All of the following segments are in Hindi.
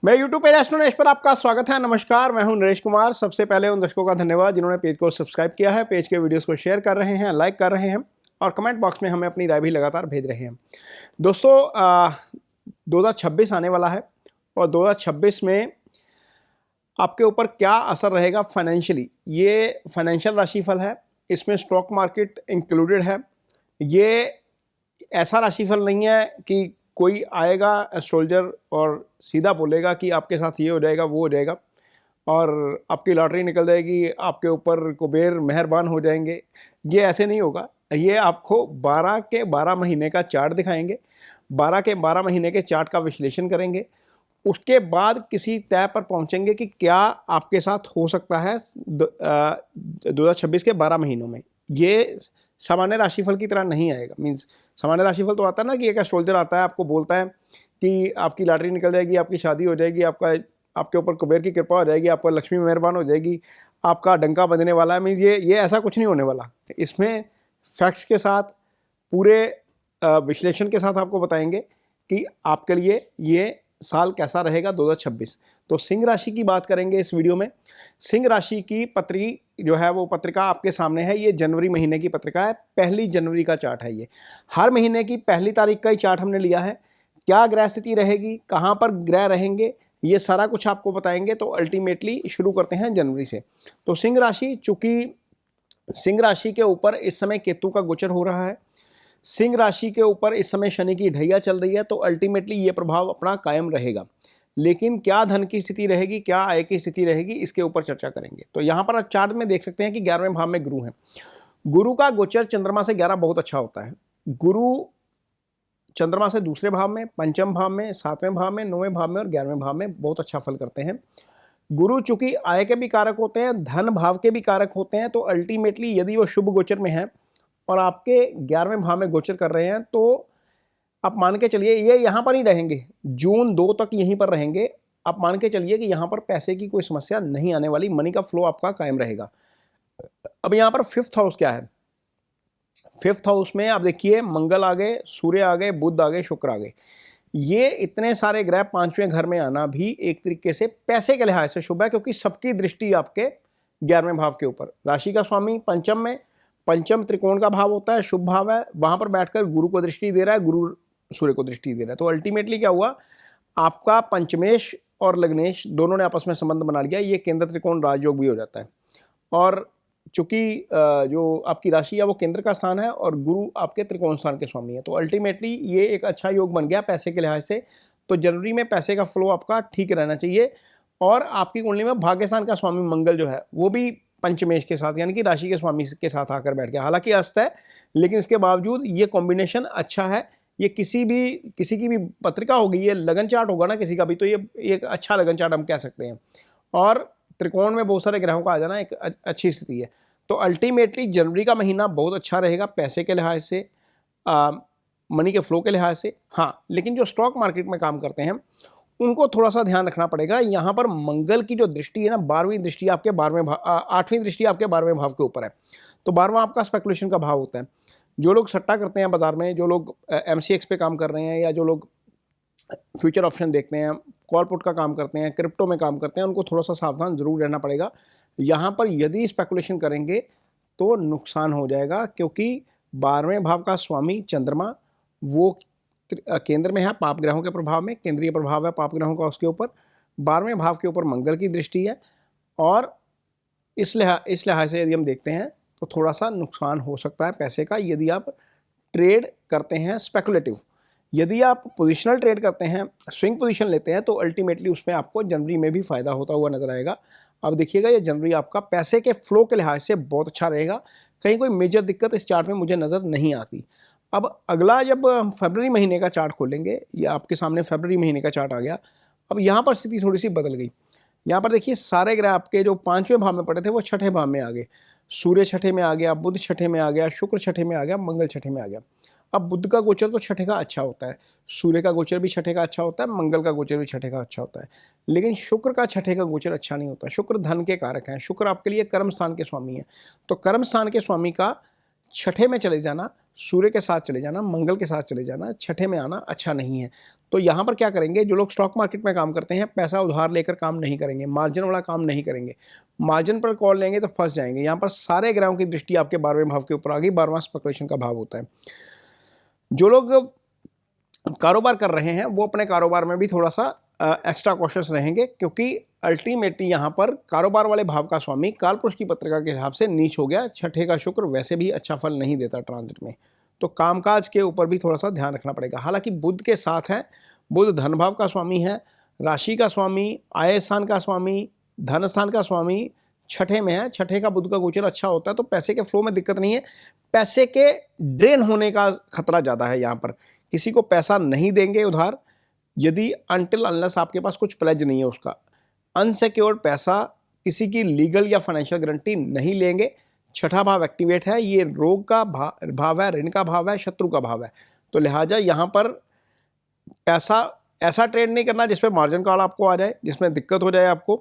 मेरे YouTube पेज एस्ट्रो नरेश पर आपका स्वागत है। नमस्कार, मैं हूं नरेश कुमार। सबसे पहले उन दर्शकों का धन्यवाद जिन्होंने पेज को सब्सक्राइब किया है, पेज के वीडियोस को शेयर कर रहे हैं, लाइक कर रहे हैं और कमेंट बॉक्स में हमें अपनी राय भी लगातार भेज रहे हैं। दोस्तों 2026 आने वाला है और 2026 में आपके ऊपर क्या असर रहेगा फाइनेंशियली, ये फाइनेंशियल राशिफल है, इसमें स्टॉक मार्केट इंक्लूडेड है। ये ऐसा राशिफल नहीं है कि कोई आएगा एस्ट्रोलॉजर और सीधा बोलेगा कि आपके साथ ये हो जाएगा वो हो जाएगा और आपकी लॉटरी निकल जाएगी, आपके ऊपर कुबेर मेहरबान हो जाएंगे। ये ऐसे नहीं होगा। ये आपको 12 के 12 महीने का चार्ट दिखाएंगे, 12 के 12 महीने के चार्ट का विश्लेषण करेंगे, उसके बाद किसी तय पर पहुंचेंगे कि क्या आपके साथ हो सकता है 2026 के 12 महीनों में। ये सामान्य राशिफल की तरह नहीं आएगा। मीन्स सामान्य राशिफल तो आता है ना कि एक एस्ट्रोलॉजर आता है, आपको बोलता है कि आपकी लॉटरी निकल जाएगी, आपकी शादी हो जाएगी, आपके ऊपर कुबेर की कृपा हो जाएगी, आपका लक्ष्मी मेहरबान हो जाएगी, आपका डंका बजने वाला है। मीन्स ये ऐसा कुछ नहीं होने वाला। इसमें फैक्ट्स के साथ, पूरे विश्लेषण के साथ आपको बताएंगे कि आपके लिए ये साल कैसा रहेगा 2026। तो सिंह राशि की बात करेंगे इस वीडियो में। सिंह राशि की पत्री जो है वो पत्रिका आपके सामने है। ये जनवरी महीने की पत्रिका है, 1 जनवरी का चार्ट है। ये हर महीने की 1 तारीख का ही चार्ट हमने लिया है। क्या ग्रह स्थिति रहेगी, कहाँ पर ग्रह रहेंगे, ये सारा कुछ आपको बताएंगे। तो अल्टीमेटली शुरू करते हैं जनवरी से। तो सिंह राशि, चूंकि सिंह राशि के ऊपर इस समय केतु का गोचर हो रहा है, सिंह राशि के ऊपर इस समय शनि की ढैया चल रही है, तो अल्टीमेटली ये प्रभाव अपना कायम रहेगा। लेकिन क्या धन की स्थिति रहेगी, क्या आय की स्थिति रहेगी, इसके ऊपर चर्चा करेंगे। तो यहाँ पर चार्ट में देख सकते हैं कि 11वें भाव में गुरु है। गुरु का गोचर चंद्रमा से 11 बहुत अच्छा होता है। गुरु चंद्रमा से दूसरे भाव में, पंचम भाव में, 7वें भाव में, 9वें भाव में और 11वें भाव में बहुत अच्छा फल करते हैं। गुरु चूंकि आय के भी कारक होते हैं, धन भाव के भी कारक होते हैं, तो अल्टीमेटली यदि वो शुभ गोचर में है और आपके 11वें भाव में गोचर कर रहे हैं, तो आप मान के चलिए ये यहाँ पर ही रहेंगे, जून 2 तक यहीं पर रहेंगे। आप मान के चलिए कि यहाँ पर पैसे की कोई समस्या नहीं आने वाली, मनी का फ्लो आपका कायम रहेगा। अब यहाँ पर 5th हाउस क्या है? 5th हाउस में आप देखिए मंगल आ गए, सूर्य आ गए, बुध आ गए, शुक्र आ गए। ये इतने सारे ग्रह 5वें घर में आना भी एक तरीके से पैसे के लिहाज से शुभ है, क्योंकि सबकी दृष्टि आपके 11वें भाव के ऊपर। राशि का स्वामी पंचम में, पंचम त्रिकोण का भाव होता है, शुभ भाव है, वहां पर बैठकर गुरु को दृष्टि दे रहा है, गुरु सूर्य को दृष्टि दे रहा है। तो अल्टीमेटली क्या हुआ, आपका पंचमेश और लग्नेश दोनों ने आपस में संबंध बना लिया। ये केंद्र त्रिकोण राजयोग भी हो जाता है। और चूंकि जो आपकी राशि है वो केंद्र का स्थान है और गुरु आपके त्रिकोण स्थान के स्वामी है, तो अल्टीमेटली ये एक अच्छा योग बन गया पैसे के लिहाज से। तो जनवरी में पैसे का फ्लो आपका ठीक रहना चाहिए। और आपकी कुंडली में भाग्य स्थान का स्वामी मंगल जो है वो भी पंचमेश के साथ, यानी कि राशि के स्वामी के साथ आकर बैठ गया। हालांकि अस्त है, लेकिन इसके बावजूद ये कॉम्बिनेशन अच्छा है। ये किसी की भी पत्रिका होगी, ये लगन चार्ट होगा ना किसी का भी, तो ये एक अच्छा लगन चार्ट हम कह सकते हैं। और त्रिकोण में बहुत सारे ग्रहों का आ जाना एक अच्छी स्थिति है। तो अल्टीमेटली जनवरी का महीना बहुत अच्छा रहेगा पैसे के लिहाज से, मनी के फ्लो के लिहाज से। हाँ, लेकिन जो स्टॉक मार्केट में काम करते हैं उनको थोड़ा सा ध्यान रखना पड़ेगा। यहाँ पर मंगल की जो दृष्टि है ना, 12वीं दृष्टि आपके 12वें भाव, 8वीं दृष्टि आपके 12वें भाव के ऊपर है। तो 12वां आपका स्पेकुलेशन का भाव होता है। जो लोग सट्टा करते हैं बाजार में, जो लोग MCX पे काम कर रहे हैं, या जो लोग फ्यूचर ऑप्शन देखते हैं, कॉल पुट का काम करते हैं, क्रिप्टो में काम करते हैं, उनको थोड़ा सा सावधान जरूर रहना पड़ेगा। यहाँ पर यदि स्पेकुलेशन करेंगे तो नुकसान हो जाएगा, क्योंकि 12वें भाव का स्वामी चंद्रमा वो केंद्र में है पाप ग्रहों के प्रभाव में, केंद्रीय प्रभाव है पाप ग्रहों का उसके ऊपर। 12वें भाव के ऊपर मंगल की दृष्टि है और इस लिहाज से यदि हम देखते हैं तो थोड़ा सा नुकसान हो सकता है पैसे का, यदि आप ट्रेड करते हैं स्पेकुलेटिव। यदि आप पोजिशनल ट्रेड करते हैं, स्विंग पोजीशन लेते हैं, तो अल्टीमेटली उसमें आपको जनवरी में भी फायदा होता हुआ नजर आएगा। अब देखिएगा ये जनवरी आपका पैसे के फ्लो के लिहाज से बहुत अच्छा रहेगा। कहीं कोई मेजर दिक्कत इस चार्ट में मुझे नज़र नहीं आती। अब अगला जब हम फरवरी महीने का चार्ट खोलेंगे, या आपके सामने फरवरी महीने का चार्ट आ गया, अब यहाँ पर स्थिति थोड़ी सी बदल गई। यहाँ पर देखिए सारे ग्रह आपके जो 5वें भाव में पड़े थे वो 6ठे भाव में आ गए। सूर्य 6ठे में आ गया, बुध 6ठे में आ गया, शुक्र 6ठे में आ गया, मंगल 6ठे में आ गया। अब बुध का गोचर तो 6ठे का अच्छा होता है, सूर्य का गोचर भी 6ठे का अच्छा होता है, मंगल का गोचर भी 6ठे का अच्छा होता है। लेकिन शुक्र का 6ठे का गोचर अच्छा नहीं होता। शुक्र धन के कारक हैं, शुक्र आपके लिए कर्म स्थान के स्वामी है। तो कर्म स्थान के स्वामी का 6ठे में चले जाना सूर्य के साथ चले जाना, मंगल के साथ चले जाना, छठे में आना अच्छा नहीं है। तो यहाँ पर क्या करेंगे, जो लोग स्टॉक मार्केट में काम करते हैं पैसा उधार लेकर काम नहीं करेंगे, मार्जिन वाला काम नहीं करेंगे। मार्जिन पर कॉल लेंगे तो फंस जाएंगे। यहाँ पर सारे ग्रहों की दृष्टि आपके 12वें भाव के ऊपर आ गई। 12वां स्पेकुलेशन का भाव होता है। जो लोग कारोबार कर रहे हैं वो अपने कारोबार में भी थोड़ा सा एक्स्ट्रा कॉशियस रहेंगे, क्योंकि अल्टीमेटली यहाँ पर कारोबार वाले भाव का स्वामी कालपुरुष की पत्रिका के हिसाब से नीच हो गया। छठे का शुक्र वैसे भी अच्छा फल नहीं देता ट्रांजिट में, तो कामकाज के ऊपर भी थोड़ा सा ध्यान रखना पड़ेगा। हालांकि बुध के साथ है, बुध धन भाव का स्वामी है, राशि का स्वामी, आय स्थान का स्वामी, धन स्थान का स्वामी छठे में है। छठे का बुध का गोचर अच्छा होता है तो पैसे के फ्लो में दिक्कत नहीं है। पैसे के ड्रेन होने का खतरा ज़्यादा है। यहाँ पर किसी को पैसा नहीं देंगे उधार, यदि अनटिल अनलेस आपके पास कुछ प्लेज नहीं है उसका। अनसिक्योर्ड पैसा, किसी की लीगल या फाइनेंशियल गारंटी नहीं लेंगे। छठा भाव एक्टिवेट है, ये रोग का भाव है, ऋण का भाव है, शत्रु का भाव है। तो लिहाजा यहाँ पर पैसा ऐसा ट्रेड नहीं करना जिसमें मार्जिन कॉल आपको आ जाए, जिसमें दिक्कत हो जाए आपको।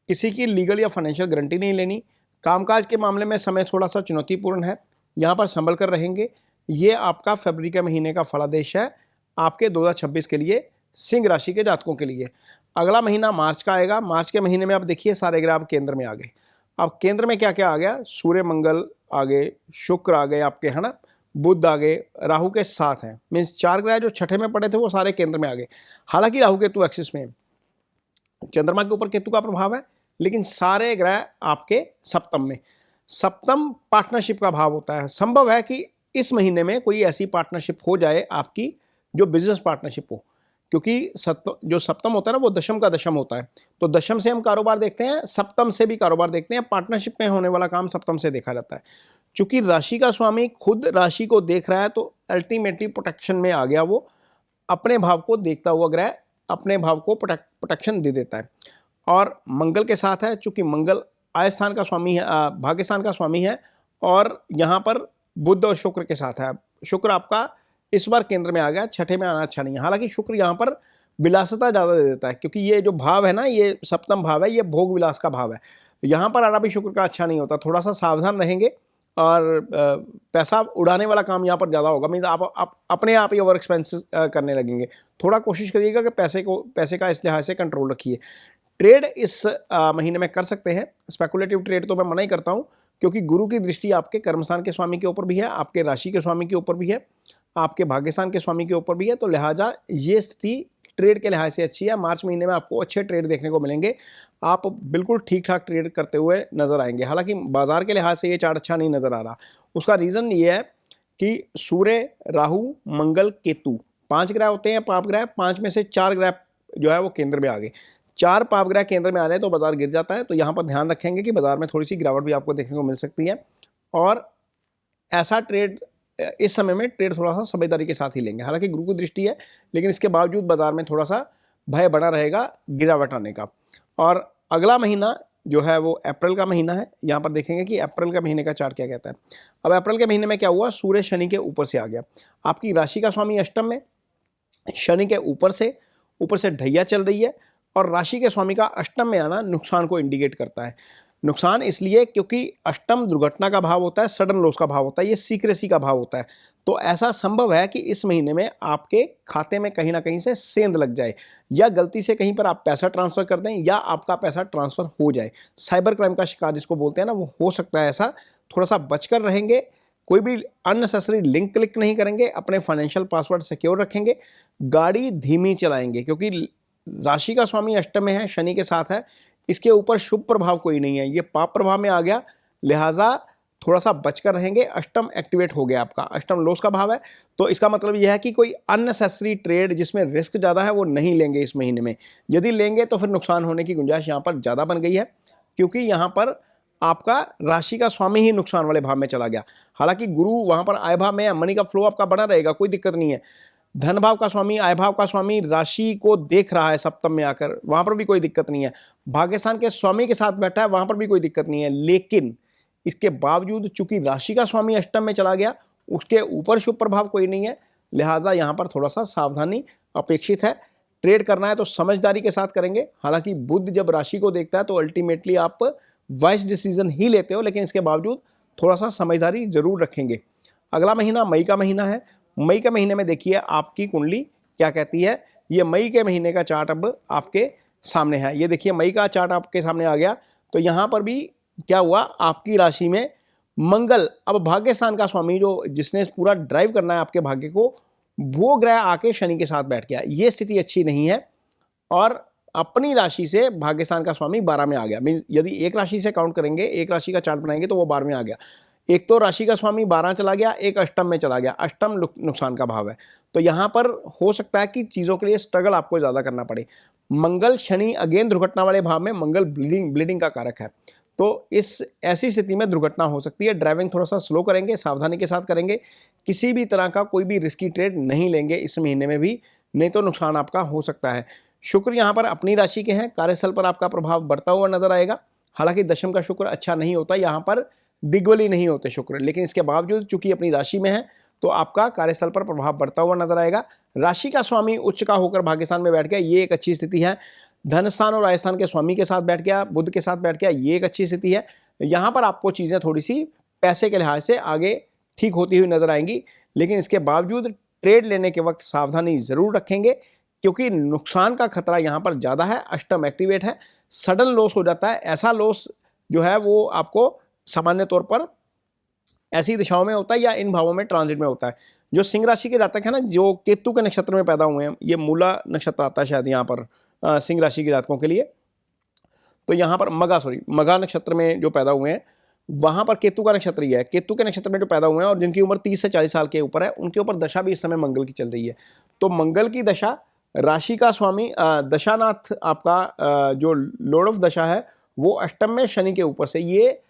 किसी की लीगल या फाइनेंशियल गारंटी नहीं लेनी। कामकाज के मामले में समय थोड़ा सा चुनौतीपूर्ण है, यहाँ पर संभल कर रहेंगे। ये आपका फरवरी के महीने का फलादेश है आपके 2026 के लिए, सिंह राशि के जातकों के लिए। अगला महीना मार्च का आएगा। मार्च के महीने में आप देखिए सारे ग्रह अब केंद्र में आ गए। अब केंद्र में क्या क्या आ गया, सूर्य मंगल आ गए, शुक्र आ गए आपके, है ना, बुध आ गए, राहु के साथ हैं। मीन्स 4 ग्रह जो छठे में पड़े थे वो सारे केंद्र में आ गए। हालांकि राहु केतु एक्सिस में, चंद्रमा के ऊपर केतु का प्रभाव है, लेकिन सारे ग्रह आपके सप्तम में। सप्तम पार्टनरशिप का भाव होता है। संभव है कि इस महीने में कोई ऐसी पार्टनरशिप हो जाए आपकी जो बिजनेस पार्टनरशिप हो, क्योंकि जो सप्तम होता है ना वो दशम का दशम होता है। तो दशम से हम कारोबार देखते हैं, सप्तम से भी कारोबार देखते हैं। पार्टनरशिप में होने वाला काम सप्तम से देखा जाता है। चूंकि राशि का स्वामी खुद राशि को देख रहा है तो अल्टीमेटली प्रोटेक्शन में आ गया। वो अपने भाव को देखता हुआ ग्रह अपने भाव को प्रोटेक्शन दे देता है। और मंगल के साथ है, चूंकि मंगल आय स्थान का स्वामी है, भाग्य स्थान का स्वामी है, और यहाँ पर बुध और शुक्र के साथ है। शुक्र आपका इस बार केंद्र में आ गया, छठे में आना अच्छा नहीं है। हालांकि शुक्र यहाँ पर विलासिता ज़्यादा दे देता है, क्योंकि ये जो भाव है ना, ये सप्तम भाव है, ये भोग विलास का भाव है। यहाँ पर आना भी शुक्र का अच्छा नहीं होता। थोड़ा सा सावधान रहेंगे और पैसा उड़ाने वाला काम यहाँ पर ज़्यादा होगा। मीन्स आप अपने आप ही ओवर एक्सपेंसेस करने लगेंगे। थोड़ा कोशिश करिएगा कि पैसे का इस लिहाज से कंट्रोल रखिए। ट्रेड इस महीने में कर सकते हैं। स्पेकुलेटिव ट्रेड तो मैं मना ही करता हूँ, क्योंकि गुरु की दृष्टि आपके कर्मस्थान के स्वामी के ऊपर भी है, आपके राशि के स्वामी के ऊपर भी है, आपके भाग्यस्थान के स्वामी के ऊपर भी है। तो लिहाजा ये स्थिति ट्रेड के लिहाज से अच्छी है। मार्च महीने में आपको अच्छे ट्रेड देखने को मिलेंगे। आप बिल्कुल ठीक ठाक ट्रेड करते हुए नजर आएंगे। हालांकि बाजार के लिहाज से ये चार्ट अच्छा नहीं नजर आ रहा। उसका रीज़न ये है कि सूर्य, राहु, मंगल, केतु 5 ग्रह होते हैं। पाप ग्रह, 5 में से 4 ग्रह जो है वो केंद्र में आ गए। 4 पाप ग्रह केंद्र में आ रहे हैं तो बाजार गिर जाता है। तो यहाँ पर ध्यान रखेंगे कि बाजार में थोड़ी सी गिरावट भी आपको देखने को मिल सकती है। और ऐसा ट्रेड इस समय में ट्रेड थोड़ा सा समझदारी के साथ ही लेंगे। हालांकि गुरु की दृष्टि है, लेकिन इसके बावजूद बाजार में थोड़ा सा भय बना रहेगा गिरावट आने का। और अगला महीना जो है वो अप्रैल का महीना है। यहाँ पर देखेंगे कि अप्रैल का महीने का चार्ट क्या कहता है। अब अप्रैल के महीने में क्या हुआ, सूर्य शनि के ऊपर से आ गया। आपकी राशि का स्वामी अष्टम में, शनि के ऊपर से ढैया चल रही है, और राशि के स्वामी का अष्टम में आना नुकसान को इंडिकेट करता है। नुकसान इसलिए क्योंकि अष्टम दुर्घटना का भाव होता है, सडन लॉस का भाव होता है, ये सीक्रेसी का भाव होता है। तो ऐसा संभव है कि इस महीने में आपके खाते में कहीं ना कहीं से सेंध लग जाए, या गलती से कहीं पर आप पैसा ट्रांसफर कर दें, या आपका पैसा ट्रांसफर हो जाए। साइबर क्राइम का शिकार जिसको बोलते हैं ना, वो हो सकता है ऐसा। थोड़ा सा बचकर रहेंगे, कोई भी अननेसेसरी लिंक क्लिक नहीं करेंगे, अपने फाइनेंशियल पासवर्ड सिक्योर रखेंगे, गाड़ी धीमी चलाएंगे, क्योंकि राशि का स्वामी अष्टम में है, शनि के साथ है, इसके ऊपर शुभ प्रभाव कोई नहीं है, ये पाप प्रभाव में आ गया। लिहाजा थोड़ा सा बचकर रहेंगे। अष्टम एक्टिवेट हो गया आपका, अष्टम लॉस का भाव है। तो इसका मतलब यह है कि कोई अननेसेसरी ट्रेड जिसमें रिस्क ज़्यादा है वो नहीं लेंगे इस महीने में। यदि लेंगे तो फिर नुकसान होने की गुंजाइश यहाँ पर ज़्यादा बन गई है, क्योंकि यहाँ पर आपका राशि का स्वामी ही नुकसान वाले भाव में चला गया। हालांकि गुरु वहाँ पर आय भाव में है, मनी का फ्लो आपका बना रहेगा, कोई दिक्कत नहीं है। धन भाव का स्वामी, आय भाव का स्वामी राशि को देख रहा है सप्तम में आकर, वहां पर भी कोई दिक्कत नहीं है। भाग्यस्थान के स्वामी के साथ बैठा है, वहां पर भी कोई दिक्कत नहीं है। लेकिन इसके बावजूद चूंकि राशि का स्वामी अष्टम में चला गया, उसके ऊपर शुभ प्रभाव कोई नहीं है, लिहाजा यहाँ पर थोड़ा सा सावधानी अपेक्षित है। ट्रेड करना है तो समझदारी के साथ करेंगे। हालांकि बुध जब राशि को देखता है तो अल्टीमेटली आप वाइज डिसीजन ही लेते हो, लेकिन इसके बावजूद थोड़ा सा समझदारी जरूर रखेंगे। अगला महीना मई का महीना है। मई के महीने में देखिए आपकी कुंडली क्या कहती है। ये मई के महीने का चार्ट अब आपके सामने है। ये देखिए मई का चार्ट आपके सामने आ गया। तो यहाँ पर भी क्या हुआ, आपकी राशि में मंगल, अब भाग्य स्थान का स्वामी जो जिसने पूरा ड्राइव करना है आपके भाग्य को, वो ग्रह आके शनि के साथ बैठ गया। ये स्थिति अच्छी नहीं है। और अपनी राशि से भाग्य स्थान का स्वामी 12 में आ गया। मीन यदि एक राशि से काउंट करेंगे, एक राशि का चार्ट बनाएंगे तो वो 12 में आ गया। एक तो राशि का स्वामी 12 चला गया, एक अष्टम में चला गया। अष्टम नुकसान का भाव है। तो यहाँ पर हो सकता है कि चीज़ों के लिए स्ट्रगल आपको ज़्यादा करना पड़े। मंगल शनि अगेन दुर्घटना वाले भाव में, मंगल ब्लीडिंग का कारक है। तो इस ऐसी स्थिति में दुर्घटना हो सकती है। ड्राइविंग थोड़ा सा स्लो करेंगे, सावधानी के साथ करेंगे। किसी भी तरह का कोई भी रिस्की ट्रेड नहीं लेंगे इस महीने में भी, नहीं तो नुकसान आपका हो सकता है। शुक्र यहाँ पर अपनी राशि के हैं, कार्यस्थल पर आपका प्रभाव बढ़ता हुआ नजर आएगा। हालांकि दशम का शुक्र अच्छा नहीं होता, यहाँ पर दिग्बली नहीं होते शुक्र, लेकिन इसके बावजूद चूंकि अपनी राशि में है तो आपका कार्यस्थल पर प्रभाव बढ़ता हुआ नजर आएगा। राशि का स्वामी उच्च का होकर भाग्यस्थान में बैठ गया, ये एक अच्छी स्थिति है। धन स्थान और राजस्थान के स्वामी के साथ बैठ गया, बुध के साथ बैठ गया, ये एक अच्छी स्थिति है। यहाँ पर आपको चीज़ें थोड़ी सी पैसे के लिहाज से आगे ठीक होती हुई नजर आएंगी, लेकिन इसके बावजूद ट्रेड लेने के वक्त सावधानी जरूर रखेंगे, क्योंकि नुकसान का खतरा यहाँ पर ज़्यादा है। अष्टम एक्टिवेट है, सडन लॉस हो जाता है। ऐसा लॉस जो है वो आपको सामान्य तौर पर ऐसी दिशाओं में होता है या इन भावों में ट्रांजिट में होता है। जो सिंह राशि के जातक है ना, जो केतु के नक्षत्र में पैदा हुए हैं, ये मूला नक्षत्र आता है शायद यहाँ पर सिंह राशि के जातकों के लिए। तो यहाँ पर मघा नक्षत्र में जो पैदा हुए हैं, वहाँ पर केतु का नक्षत्र ही है। केतु के नक्षत्र में जो पैदा हुए हैं और जिनकी उम्र 30 से 40 साल के ऊपर है, उनके ऊपर दशा भी इस समय मंगल की चल रही है। तो मंगल की दशा, राशि का स्वामी दशानाथ आपका जो लॉर्ड ऑफ दशा है वो अष्टम में शनि के ऊपर से, ये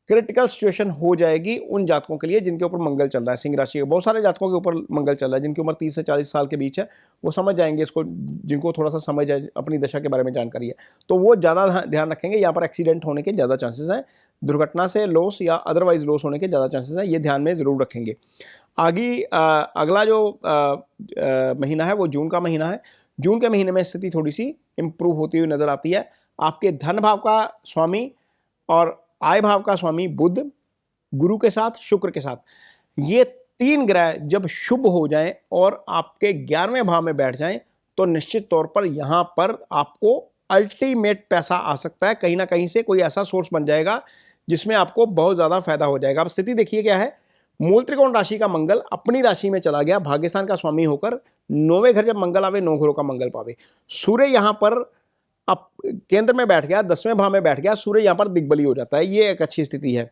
क्रिटिकल सिचुएशन हो जाएगी उन जातकों के लिए जिनके ऊपर मंगल चल रहा है। सिंह राशि के बहुत सारे जातकों के ऊपर मंगल चल रहा है जिनकी उम्र 30 से 40 साल के बीच है। वो समझ जाएंगे इसको, जिनको थोड़ा सा समझ है, अपनी दशा के बारे में जानकारी है, तो वो ज़्यादा ध्यान रखेंगे। यहाँ पर एक्सीडेंट होने के ज़्यादा चांसेस हैं, दुर्घटना से लॉस या अदरवाइज लॉस होने के ज़्यादा चांसेस हैं, ये ध्यान में ज़रूर रखेंगे। आगे अगला जो महीना है वो जून का महीना है। जून के महीने में स्थिति थोड़ी सी इंप्रूव होती हुई नजर आती है। आपके धन भाव का स्वामी और आय भाव का स्वामी बुध, गुरु के साथ, शुक्र के साथ, ये तीन ग्रह जब शुभ हो जाएं और आपके 11वें भाव में बैठ जाएं तो निश्चित तौर पर यहां पर आपको अल्टीमेट पैसा आ सकता है। कहीं ना कहीं से कोई ऐसा सोर्स बन जाएगा जिसमें आपको बहुत ज्यादा फायदा हो जाएगा। अब स्थिति देखिए क्या है। मूल त्रिकोण राशि का मंगल अपनी राशि में चला गया, भाग्यस्थान का स्वामी होकर। 9वें घर जब मंगल आवे, 9 घरों का मंगल पावे। सूर्य यहां पर अब केंद्र में बैठ गया, 10वें भाव में बैठ गया। सूर्य यहां पर दिग्बली हो जाता है, ये एक अच्छी स्थिति है।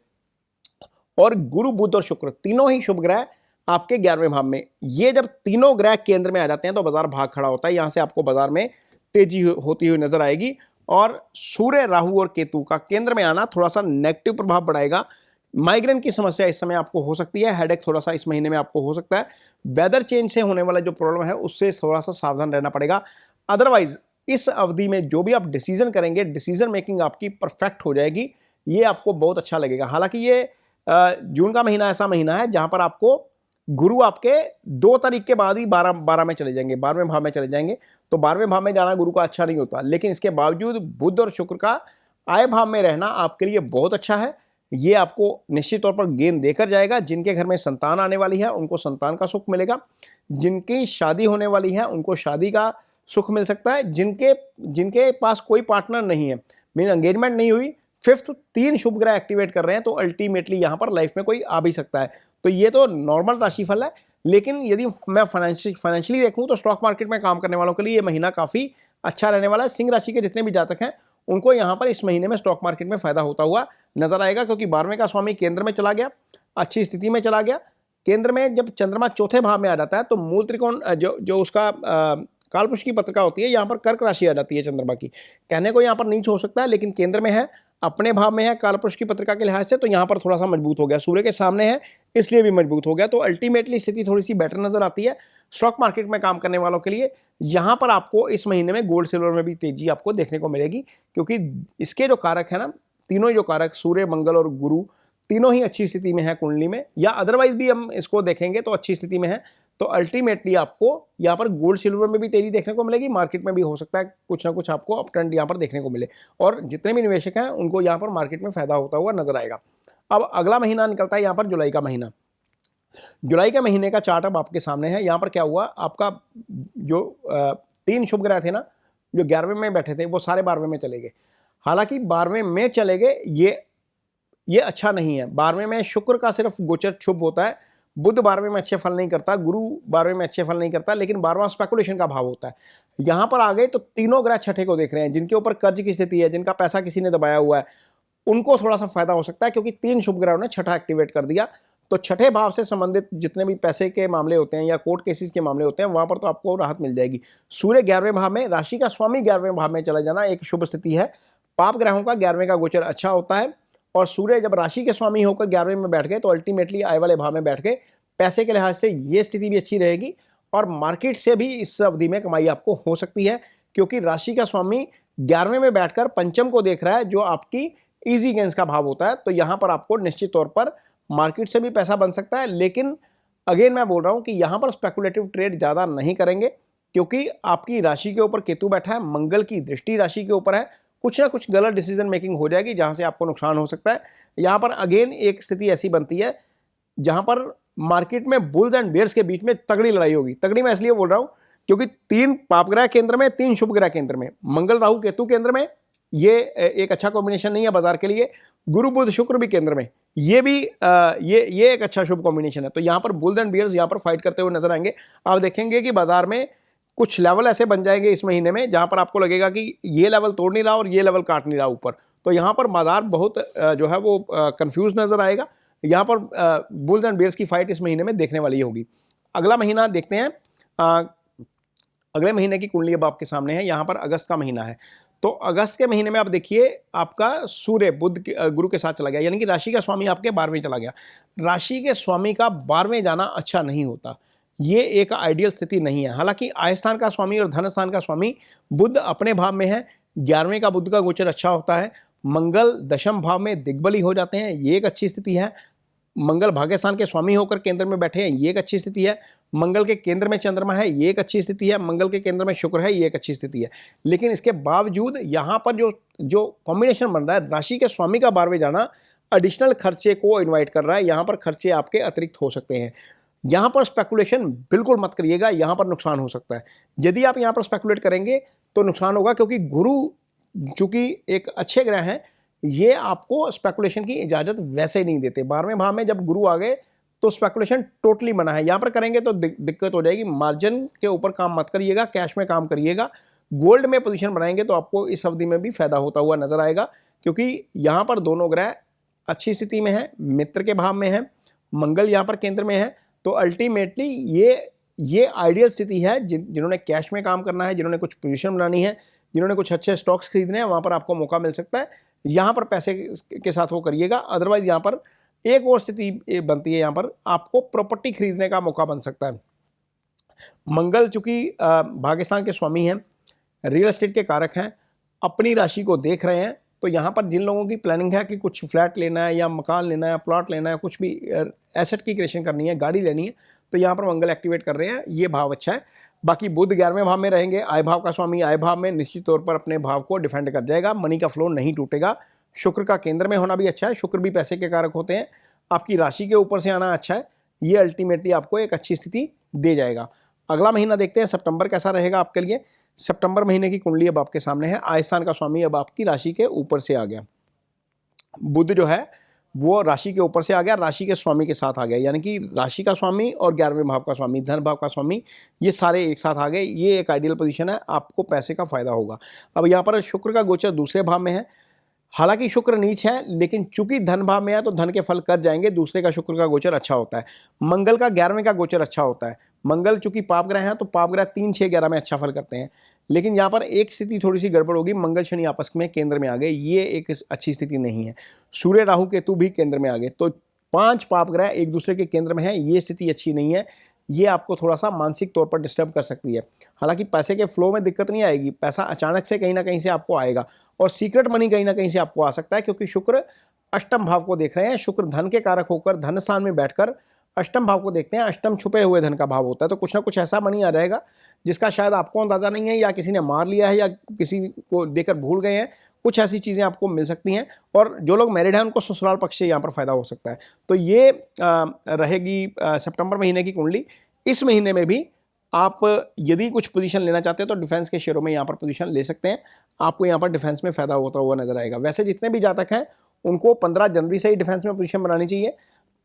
और गुरु, बुध और शुक्र तीनों ही शुभ ग्रह आपके 11वें भाव में। ये जब तीनों ग्रह केंद्र में आ जाते हैं तो बाजार भाग खड़ा होता है। यहां से आपको बाजार में तेजी होती हुई नजर आएगी। और सूर्य, राहु और केतु का केंद्र में आना थोड़ा सा नेगेटिव प्रभाव बढ़ाएगा। माइग्रेन की समस्या इस समय आपको हो सकती है, हेडेक थोड़ा सा इस महीने में आपको हो सकता है। वेदर चेंज से होने वाला जो प्रॉब्लम है उससे थोड़ा सा सावधान रहना पड़ेगा। अदरवाइज इस अवधि में जो भी आप डिसीजन करेंगे, डिसीजन मेकिंग आपकी परफेक्ट हो जाएगी, ये आपको बहुत अच्छा लगेगा। हालांकि ये जून का महीना ऐसा महीना है जहां पर आपको गुरु आपके 2 तारीख के बाद ही 12 में चले जाएंगे, 12वें भाव में चले जाएंगे। तो 12वें भाव में जाना गुरु का अच्छा नहीं होता, लेकिन इसके बावजूद बुध और शुक्र का आय भाव में रहना आपके लिए बहुत अच्छा है। ये आपको निश्चित तौर पर गेन देकर जाएगा। जिनके घर में संतान आने वाली है उनको संतान का सुख मिलेगा। जिनकी शादी होने वाली है उनको शादी का सुख मिल सकता है। जिनके पास कोई पार्टनर नहीं है, मीन एंगेजमेंट नहीं हुई, 5th 3 शुभ ग्रह एक्टिवेट कर रहे हैं, तो अल्टीमेटली यहां पर लाइफ में कोई आ भी सकता है। तो ये तो नॉर्मल राशिफल है। लेकिन यदि मैं फाइनेंशियली देखूं तो स्टॉक मार्केट में काम करने वालों के लिए ये महीना काफी अच्छा रहने वाला है। सिंह राशि के जितने भी जातक हैं उनको यहाँ पर इस महीने में स्टॉक मार्केट में फायदा होता हुआ नजर आएगा, क्योंकि 12वें का स्वामी केंद्र में चला गया, अच्छी स्थिति में चला गया। केंद्र में जब चंद्रमा चौथे भाव में आ जाता है तो मूल त्रिकोण जो उसका कालपुरुष की पत्रिका होती है, यहाँ पर कर्क राशि आ जाती है चंद्रमा की। कहने को यहाँ पर नीच हो सकता है, लेकिन केंद्र में है, अपने भाव में है कालपुरुष की पत्रिका के लिहाज से, तो यहाँ पर थोड़ा सा मजबूत हो गया। सूर्य के सामने है इसलिए भी मजबूत हो गया। तो अल्टीमेटली स्थिति थोड़ी सी बेटर नजर आती है स्टॉक मार्केट में काम करने वालों के लिए। यहाँ पर आपको इस महीने में गोल्ड सिल्वर में भी तेजी आपको देखने को मिलेगी, क्योंकि इसके जो कारक है ना, तीनों ही जो कारक सूर्य, मंगल और गुरु, तीनों ही अच्छी स्थिति में है कुंडली में, या अदरवाइज भी हम इसको देखेंगे तो अच्छी स्थिति में है। तो अल्टीमेटली आपको यहाँ पर गोल्ड सिल्वर में भी तेजी देखने को मिलेगी। मार्केट में भी हो सकता है कुछ ना कुछ आपको अप ट्रेंड यहाँ पर देखने को मिले, और जितने भी निवेशक हैं उनको यहाँ पर मार्केट में फायदा होता हुआ नजर आएगा। अब अगला महीना निकलता है यहाँ पर जुलाई का महीना। जुलाई के महीने का चार्ट अब आपके सामने है। यहाँ पर क्या हुआ, आपका जो 3 शुभ ग्रह थे ना, जो 11वें में बैठे थे, वो सारे 12वें में चले गए। हालांकि 12वें में चले गए, ये अच्छा नहीं है। 12वें में शुक्र का सिर्फ गोचर शुभ होता है, बुध 12वें में अच्छे फल नहीं करता, गुरु 12वें में अच्छे फल नहीं करता, लेकिन 12वां स्पेकुलेशन का भाव होता है। यहाँ पर आ गए तो तीनों ग्रह छठे को देख रहे हैं। जिनके ऊपर कर्ज की स्थिति है, जिनका पैसा किसी ने दबाया हुआ है, उनको थोड़ा सा फायदा हो सकता है, क्योंकि 3 शुभ ग्रहों ने छठा एक्टिवेट कर दिया। तो छठे भाव से संबंधित जितने भी पैसे के मामले होते हैं या कोर्ट केसेस के मामले होते हैं, वहां पर तो आपको राहत मिल जाएगी। सूर्य 11वें भाव में, राशि का स्वामी 11वें भाव में चला जाना एक शुभ स्थिति है। पाप ग्रहों का 11वें का गोचर अच्छा होता है, और सूर्य जब राशि के स्वामी होकर 11वें में बैठ गए तो अल्टीमेटली आय वाले भाव में बैठ गए। पैसे के लिहाज से ये स्थिति भी अच्छी रहेगी, और मार्केट से भी इस अवधि में कमाई आपको हो सकती है, क्योंकि राशि का स्वामी 11वें में बैठकर पंचम को देख रहा है, जो आपकी इजी गेंस का भाव होता है। तो यहां पर आपको निश्चित तौर पर मार्केट से भी पैसा बन सकता है, लेकिन अगेन मैं बोल रहा हूं कि यहां पर स्पेकुलेटिव ट्रेड ज्यादा नहीं करेंगे, क्योंकि आपकी राशि के ऊपर केतु बैठा है, मंगल की दृष्टि राशि के ऊपर है। कुछ ना कुछ गलत डिसीजन मेकिंग हो जाएगी, जहां से आपको नुकसान हो सकता है। यहां पर अगेन एक स्थिति ऐसी बनती है जहां पर मार्केट में बुल्स एंड बेयर्स के बीच में तगड़ी लड़ाई होगी। तगड़ी मैं इसलिए बोल रहा हूं क्योंकि 3 पापग्रह केंद्र में, 3 शुभ ग्रह केंद्र में, मंगल राहु केतु केंद्र में, ये एक अच्छा कॉम्बिनेशन नहीं है बाजार के लिए। गुरु बुध शुक्र भी केंद्र में, ये भी ये एक अच्छा शुभ कॉम्बिनेशन है। तो यहाँ पर बुल्स एंड बियर्स यहाँ पर फाइट करते हुए नजर आएंगे। आप देखेंगे कि बाजार में कुछ लेवल ऐसे बन जाएंगे इस महीने में, जहां पर आपको लगेगा कि ये लेवल तोड़ नहीं रहा और ये लेवल काट नहीं रहा ऊपर। तो यहाँ पर बाजार बहुत जो है वो कंफ्यूज नजर आएगा। यहाँ पर बुल्स एंड बियर्स की फाइट इस महीने में देखने वाली होगी। अगला महीना देखते हैं। अगले महीने की कुंडली अब आपके सामने है। यहाँ पर अगस्त का महीना है। तो अगस्त के महीने में आप देखिए, आपका सूर्य बुध गुरु के साथ चला गया, यानी कि राशि का स्वामी आपके 12वें चला गया। राशि के स्वामी का 12वें जाना अच्छा नहीं होता, ये एक आइडियल स्थिति नहीं है। हालांकि आय स्थान का स्वामी और धन स्थान का स्वामी बुध अपने भाव में है, 11वें का बुध का गोचर अच्छा होता है। मंगल दशम भाव में दिग्बली हो जाते हैं, ये एक अच्छी स्थिति है। मंगल भाग्य स्थान के स्वामी होकर केंद्र में बैठे हैं, ये एक अच्छी स्थिति है। मंगल के केंद्र में चंद्रमा है, ये एक अच्छी स्थिति है। मंगल के केंद्र में शुक्र है, ये एक अच्छी स्थिति है। लेकिन इसके बावजूद यहाँ पर जो कॉम्बिनेशन बन रहा है, राशि के स्वामी का 12वें जाना एडिशनल खर्चे को इन्वाइट कर रहा है। यहाँ पर खर्चे आपके अतिरिक्त हो सकते हैं। यहाँ पर स्पेकुलेशन बिल्कुल मत करिएगा, यहाँ पर नुकसान हो सकता है। यदि आप यहाँ पर स्पेकुलेट करेंगे तो नुकसान होगा, क्योंकि गुरु चूंकि एक अच्छे ग्रह हैं, ये आपको स्पेकुलेशन की इजाजत वैसे ही नहीं देते। 12वें भाव में जब गुरु आ गए तो स्पेकुलेशन टोटली मना है। यहाँ पर करेंगे तो दिक्कत हो जाएगी। मार्जिन के ऊपर काम मत करिएगा, कैश में काम करिएगा। गोल्ड में पोजीशन बनाएंगे तो आपको इस अवधि में भी फायदा होता हुआ नजर आएगा, क्योंकि यहाँ पर दोनों ग्रह अच्छी स्थिति में है, मित्र के भाव में है, मंगल यहाँ पर केंद्र में है। तो अल्टीमेटली ये आइडियल स्थिति है। जिन्होंने कैश में काम करना है, जिन्होंने कुछ पोजीशन बनानी है, जिन्होंने कुछ अच्छे स्टॉक्स खरीदने हैं, वहाँ पर आपको मौका मिल सकता है। यहाँ पर पैसे के साथ वो करिएगा। अदरवाइज यहाँ पर एक और स्थिति बनती है, यहाँ पर आपको प्रॉपर्टी खरीदने का मौका बन सकता है। मंगल चूंकि भाग्यस्थान के स्वामी हैं, रियल एस्टेट के कारक हैं, अपनी राशि को देख रहे हैं। तो यहाँ पर जिन लोगों की प्लानिंग है कि कुछ फ्लैट लेना है या मकान लेना है, प्लॉट लेना है, कुछ भी एसेट की क्रिएशन करनी है, गाड़ी लेनी है, तो यहाँ पर मंगल एक्टिवेट कर रहे हैं, ये भाव अच्छा है। बाकी बुध 11वें भाव में रहेंगे, आय भाव का स्वामी आय भाव में निश्चित तौर पर अपने भाव को डिफेंड कर जाएगा, मनी का फ्लो नहीं टूटेगा। शुक्र का केंद्र में होना भी अच्छा है, शुक्र भी पैसे के कारक होते हैं। आपकी राशि के ऊपर से आना अच्छा है, ये अल्टीमेटली आपको एक अच्छी स्थिति दे जाएगा। अगला महीना देखते हैं सितंबर कैसा रहेगा आपके लिए। सितंबर महीने की कुंडली अब आपके सामने है। आय स्थान का स्वामी अब आपकी राशि के ऊपर से आ गया। बुध जो है वो राशि के ऊपर से आ गया, राशि के स्वामी के साथ आ गया, यानी कि राशि का स्वामी और 11वें भाव का स्वामी, धन भाव का स्वामी, ये सारे एक साथ आ गए। ये एक आइडियल पोजीशन है, आपको पैसे का फायदा होगा। अब यहाँ पर शुक्र का गोचर दूसरे भाव में है। हालांकि शुक्र नीच है, लेकिन चूंकि धन भाव में है तो धन के फल कर जाएंगे। दूसरे का शुक्र का गोचर अच्छा होता है। मंगल का 11वें का गोचर अच्छा होता है। मंगल चूंकि पाप ग्रह है तो पाप ग्रह 3, 6, 11 में अच्छा फल करते हैं। लेकिन यहाँ पर एक स्थिति थोड़ी सी गड़बड़ होगी, मंगल शनि आपस में केंद्र में आ गए, ये एक अच्छी स्थिति नहीं है। सूर्य राहु केतु भी केंद्र में आ गए, तो 5 पाप ग्रह एक दूसरे के केंद्र में है, ये स्थिति अच्छी नहीं है। ये आपको थोड़ा सा मानसिक तौर पर डिस्टर्ब कर सकती है। हालांकि पैसे के फ्लो में दिक्कत नहीं आएगी, पैसा अचानक से कहीं ना कहीं से आपको आएगा, और सीक्रेट मनी कहीं ना कहीं से आपको आ सकता है, क्योंकि शुक्र अष्टम भाव को देख रहे हैं। शुक्र धन के कारक होकर धन स्थान में बैठकर अष्टम भाव को देखते हैं। अष्टम छुपे हुए धन का भाव होता है, तो कुछ ना कुछ ऐसा मनी आ जाएगा जिसका शायद आपको अंदाजा नहीं है, या किसी ने मार लिया है, या किसी को देकर भूल गए हैं। कुछ ऐसी चीज़ें आपको मिल सकती हैं। और जो लोग मैरिड हैं उनको ससुराल पक्ष से यहाँ पर फायदा हो सकता है। तो ये रहेगी सितंबर महीने की कुंडली। इस महीने में भी आप यदि कुछ पोजीशन लेना चाहते हैं तो डिफेंस के शेयरों में यहाँ पर पोजीशन ले सकते हैं। आपको यहाँ पर डिफेंस में फायदा होता हुआ नजर आएगा। वैसे जितने भी जातक हैं उनको 15 जनवरी से ही डिफेंस में पोजीशन बनानी चाहिए।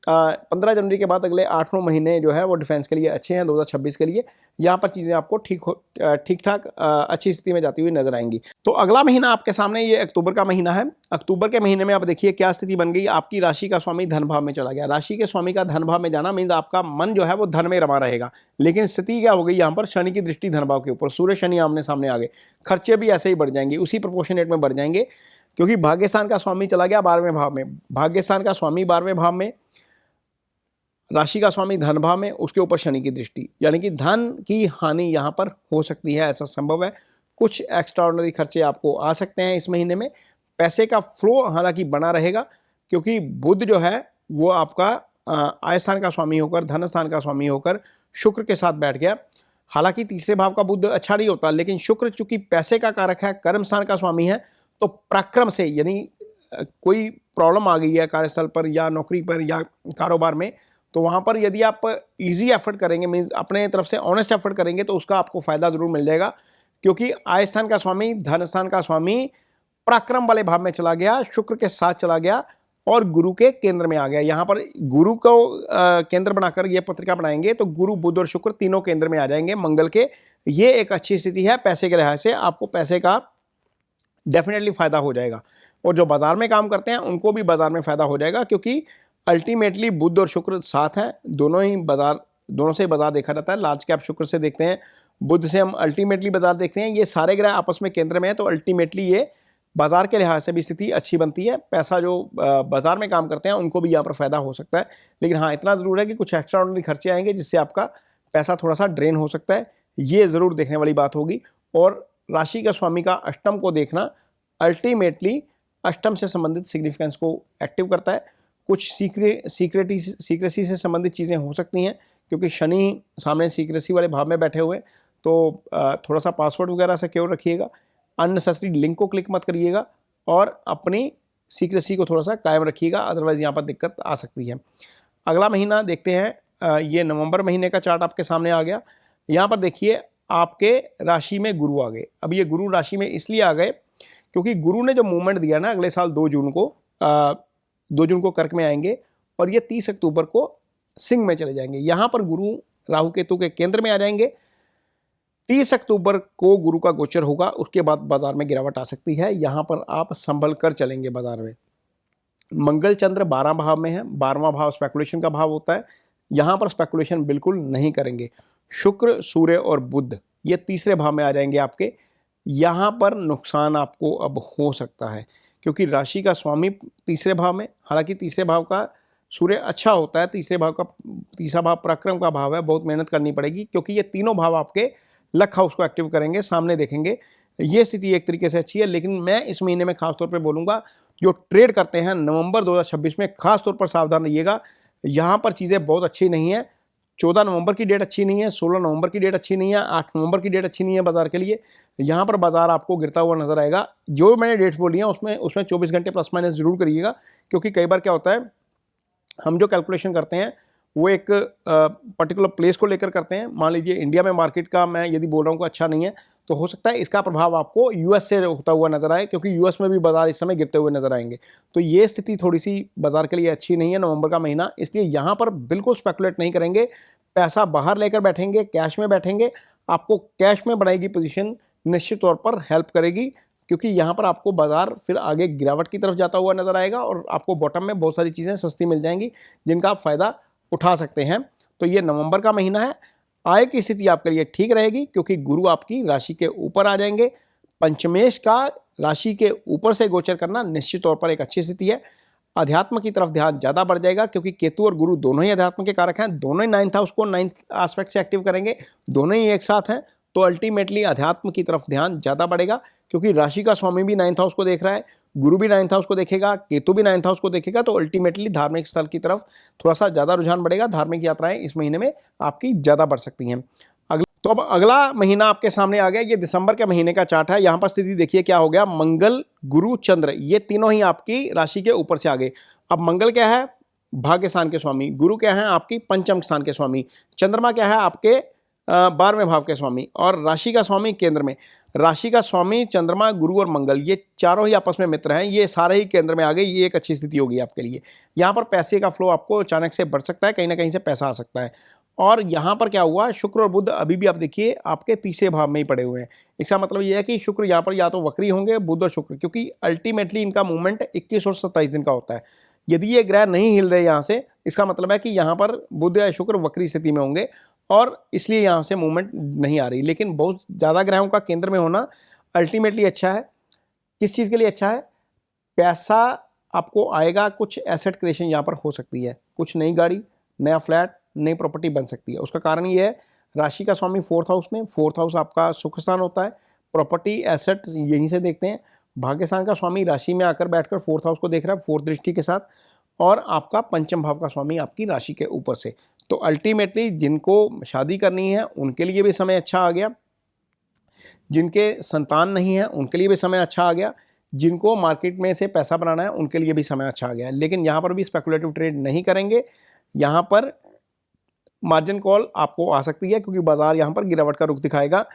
15 जनवरी के बाद अगले 8-9 महीने जो है वो डिफेंस के लिए अच्छे हैं। 2026 के लिए यहाँ पर चीज़ें आपको ठीक ठाक अच्छी स्थिति में जाती हुई नजर आएंगी। तो अगला महीना आपके सामने ये अक्टूबर का महीना है। अक्टूबर के महीने में आप देखिए क्या स्थिति बन गई। आपकी राशि का स्वामी धन भाव में चला गया। राशि के स्वामी का धन भाव में जाना मीन्स आपका मन जो है वो धन में रमा रहेगा। लेकिन स्थिति क्या हो गई, यहाँ पर शनि की दृष्टि धन भाव के ऊपर, सूर्य शनि आमने सामने आ गए। खर्चे भी ऐसे ही बढ़ जाएंगे, उसी प्रोपोर्शनेट में बढ़ जाएंगे, क्योंकि भाग्यस्थान का स्वामी चला गया 12वें भाव में। भाग्यस्थान का स्वामी 12वें भाव में, राशि का स्वामी धन भाव में, उसके ऊपर शनि की दृष्टि, यानी कि धन की हानि यहाँ पर हो सकती है, ऐसा संभव है। कुछ एक्स्ट्राऑर्डिनरी खर्चे आपको आ सकते हैं इस महीने में। पैसे का फ्लो हालांकि बना रहेगा, क्योंकि बुध जो है वो आपका आय स्थान का स्वामी होकर, धन स्थान का स्वामी होकर शुक्र के साथ बैठ गया। हालांकि तीसरे भाव का बुध अच्छा नहीं होता, लेकिन शुक्र चूंकि पैसे का कारक है, कर्म स्थान का स्वामी है, तो पराक्रम से, यानी कोई प्रॉब्लम आ गई है कार्यस्थल पर या नौकरी पर या कारोबार में, तो वहाँ पर यदि आप इजी एफर्ट करेंगे, मीन्स अपने तरफ से ऑनेस्ट एफर्ट करेंगे, तो उसका आपको फायदा जरूर मिल जाएगा। क्योंकि आय स्थान का स्वामी, धन स्थान का स्वामी पराक्रम वाले भाव में चला गया, शुक्र के साथ चला गया और गुरु के केंद्र में आ गया। यहाँ पर गुरु को केंद्र बनाकर ये पत्रिका बनाएंगे तो गुरु, बुध और शुक्र तीनों केंद्र में आ जाएंगे मंगल के। ये एक अच्छी स्थिति है। पैसे के लिहाज से आपको पैसे का डेफिनेटली फायदा हो जाएगा। और जो बाजार में काम करते हैं उनको भी बाजार में फायदा हो जाएगा, क्योंकि अल्टीमेटली बुध और शुक्र साथ हैं। दोनों से बाजार देखा जाता है। लार्ज कैप शुक्र से देखते हैं, बुध से हम अल्टीमेटली बाजार देखते हैं। ये सारे ग्रह आपस में केंद्र में है, तो अल्टीमेटली ये बाजार के लिहाज से भी स्थिति अच्छी बनती है। पैसा जो बाजार में काम करते हैं उनको भी यहाँ पर फायदा हो सकता है। लेकिन हाँ, इतना जरूर है कि कुछ एक्स्ट्रा ऑर्डिनरी खर्चे आएंगे जिससे आपका पैसा थोड़ा सा ड्रेन हो सकता है। ये जरूर देखने वाली बात होगी। और राशि का स्वामी का अष्टम को देखना अल्टीमेटली अष्टम से संबंधित सिग्निफिकेंस को एक्टिव करता है। कुछ सीक्रेसी से संबंधित चीज़ें हो सकती हैं, क्योंकि शनि सामने सीक्रेसी वाले भाव में बैठे हुए हैं। तो थोड़ा सा पासवर्ड वगैरह सिक्योर रखिएगा, अननेसेसरी लिंक को क्लिक मत करिएगा और अपनी सीक्रेसी को थोड़ा सा कायम रखिएगा, अदरवाइज यहाँ पर दिक्कत आ सकती है। अगला महीना देखते हैं। ये नवंबर महीने का चार्ट आपके सामने आ गया। यहाँ पर देखिए आपके राशि में गुरु आ गए। अब ये गुरु राशि में इसलिए आ गए क्योंकि गुरु ने जो मूवमेंट दिया ना, अगले साल 2 जून को कर्क में आएंगे और ये 30 अक्टूबर को सिंह में चले जाएंगे। यहाँ पर गुरु राहु केतु के केंद्र में आ जाएंगे। 30 अक्टूबर को गुरु का गोचर होगा, उसके बाद बाजार में गिरावट आ सकती है। यहाँ पर आप संभल कर चलेंगे बाजार में। मंगल चंद्र 12 भाव में है। 12वां भाव स्पेकुलेशन का भाव होता है। यहाँ पर स्पेकुलेशन बिल्कुल नहीं करेंगे। शुक्र, सूर्य और बुध ये तीसरे भाव में आ जाएंगे आपके। यहाँ पर नुकसान आपको अब हो सकता है, क्योंकि राशि का स्वामी तीसरे भाव में, हालांकि तीसरे भाव का सूर्य अच्छा होता है, तीसरा भाव पराक्रम का भाव है, बहुत मेहनत करनी पड़ेगी, क्योंकि ये तीनों भाव आपके लक हाउस को एक्टिव करेंगे, सामने देखेंगे। ये स्थिति एक तरीके से अच्छी है। लेकिन मैं इस महीने में खासतौर पे बोलूँगा, जो ट्रेड करते हैं नवंबर 2026 में खासतौर पर सावधान रहिएगा। यहाँ पर चीज़ें बहुत अच्छी नहीं है। 14 नवंबर की डेट अच्छी नहीं है, 16 नवंबर की डेट अच्छी नहीं है, 8 नवंबर की डेट अच्छी नहीं है बाजार के लिए। यहाँ पर बाजार आपको गिरता हुआ नजर आएगा। जो मैंने डेट्स बोली हैं उसमें 24 घंटे प्लस माइनस जरूर करिएगा, क्योंकि कई बार क्या होता है, हम जो कैलकुलेशन करते हैं वो एक पर्टिकुलर प्लेस को लेकर करते हैं। मान लीजिए इंडिया में मार्केट का मैं यदि बोल रहा हूँ कि अच्छा नहीं है, तो हो सकता है इसका प्रभाव आपको यूएस से होता हुआ नजर आए, क्योंकि यूएस में भी बाजार इस समय गिरते हुए नजर आएंगे। तो ये स्थिति थोड़ी सी बाजार के लिए अच्छी नहीं है नवंबर का महीना। इसलिए यहाँ पर बिल्कुल स्पेकुलेट नहीं करेंगे। पैसा बाहर लेकर बैठेंगे, कैश में बैठेंगे। आपको कैश में बनाएगी पोजीशन निश्चित तौर पर हेल्प करेगी, क्योंकि यहाँ पर आपको बाजार फिर आगे गिरावट की तरफ जाता हुआ नजर आएगा और आपको बॉटम में बहुत सारी चीज़ें सस्ती मिल जाएंगी जिनका आप फायदा उठा सकते हैं। तो ये नवंबर का महीना है। आय की स्थिति आपके लिए ठीक रहेगी, क्योंकि गुरु आपकी राशि के ऊपर आ जाएंगे। पंचमेश का राशि के ऊपर से गोचर करना निश्चित तौर पर एक अच्छी स्थिति है। अध्यात्म की तरफ ध्यान ज़्यादा बढ़ जाएगा, क्योंकि केतु और गुरु दोनों ही अध्यात्म के कारक हैं। दोनों ही 9th हाउस को 9th एस्पेक्ट से एक्टिव करेंगे, दोनों ही एक साथ हैं। तो अल्टीमेटली अध्यात्म की तरफ ध्यान ज़्यादा बढ़ेगा, क्योंकि राशि का स्वामी भी 9th हाउस को देख रहा है, गुरु भी 9th हाउस को देखेगा, केतु भी 9th हाउस को देखेगा, तो अल्टीमेटली धार्मिक स्थल की तरफ थोड़ा सा ज़्यादा रुझान बढ़ेगा। धार्मिक यात्राएं इस महीने में आपकी ज़्यादा बढ़ सकती हैं। तो अब अगला महीना आपके सामने आ गया, ये दिसंबर के महीने का चार्ट है। यहाँ पर स्थिति देखिए क्या हो गया, मंगल, गुरु, चंद्र, ये तीनों ही आपकी राशि के ऊपर से आ गए। अब मंगल क्या है, भाग्य स्थान के स्वामी, गुरु क्या है आपकी पंचम स्थान के स्वामी, चंद्रमा क्या है आपके 12वें भाव के स्वामी, और राशि का स्वामी केंद्र में। राशि का स्वामी चंद्रमा, गुरु और मंगल, ये चारों ही आपस में मित्र हैं, ये सारे ही केंद्र में आ गए। ये एक अच्छी स्थिति होगी आपके लिए। यहाँ पर पैसे का फ्लो आपको अचानक से बढ़ सकता है, कहीं ना कहीं से पैसा आ सकता है। और यहाँ पर क्या हुआ, शुक्र और बुध अभी भी आप देखिए आपके तीसरे भाव में ही पड़े हुए हैं। इसका मतलब ये है कि शुक्र यहाँ पर या तो वक्री होंगे, बुध और शुक्र, क्योंकि अल्टीमेटली इनका मूवमेंट 21 और 27 दिन का होता है। यदि ये ग्रह नहीं हिल रहे यहाँ से, इसका मतलब है कि यहाँ पर बुध या शुक्र वक्री स्थिति में होंगे और इसलिए यहाँ से मूवमेंट नहीं आ रही। लेकिन बहुत ज़्यादा ग्रहों का केंद्र में होना अल्टीमेटली अच्छा है। किस चीज़ के लिए अच्छा है, पैसा आपको आएगा, कुछ एसेट क्रिएशन यहाँ पर हो सकती है, कुछ नई गाड़ी, नया फ्लैट, नई प्रॉपर्टी बन सकती है। उसका कारण ये है, राशि का स्वामी 4th हाउस में, 4th हाउस आपका सुख स्थान होता है, प्रॉपर्टी एसेट यहीं से देखते हैं। भाग्य स्थान का स्वामी राशि में आकर बैठकर 4th हाउस को देख रहा है 4th दृष्टि के साथ, और आपका पंचम भाव का स्वामी आपकी राशि के ऊपर से। तो अल्टीमेटली जिनको शादी करनी है उनके लिए भी समय अच्छा आ गया, जिनके संतान नहीं है उनके लिए भी समय अच्छा आ गया, जिनको मार्केट में से पैसा बनाना है उनके लिए भी समय अच्छा आ गया। लेकिन यहाँ पर भी स्पेकुलेटिव ट्रेड नहीं करेंगे, यहाँ पर मार्जिन कॉल आपको आ सकती है, क्योंकि बाजार यहाँ पर गिरावट का रुख दिखाएगा।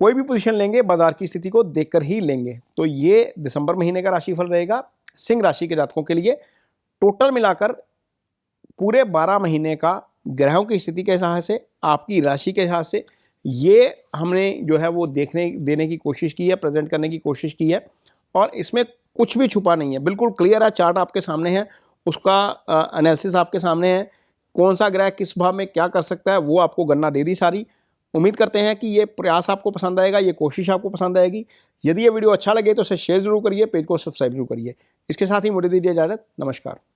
कोई भी पोजीशन लेंगे बाजार की स्थिति को देखकर ही लेंगे। तो ये दिसंबर महीने का राशिफल रहेगा सिंह राशि के जातकों के लिए। टोटल मिलाकर पूरे 12 महीने का ग्रहों की स्थिति के हिसाब से, आपकी राशि के हिसाब से, ये हमने जो है वो देने की कोशिश की है, प्रेजेंट करने की कोशिश की है। और इसमें कुछ भी छुपा नहीं है, बिल्कुल क्लियर है। चार्ट आपके सामने है, उसका एनालिसिस आपके सामने है, कौन सा ग्रह किस भाव में क्या कर सकता है वो आपको गणना दे दी सारी। उम्मीद करते हैं कि ये प्रयास आपको पसंद आएगा, ये कोशिश आपको पसंद आएगी। यदि ये वीडियो अच्छा लगे तो इसे शेयर जरूर करिए, पेज को सब्सक्राइब जरूर करिए। इसके साथ ही मुझे दीजिए इजाजत, नमस्कार।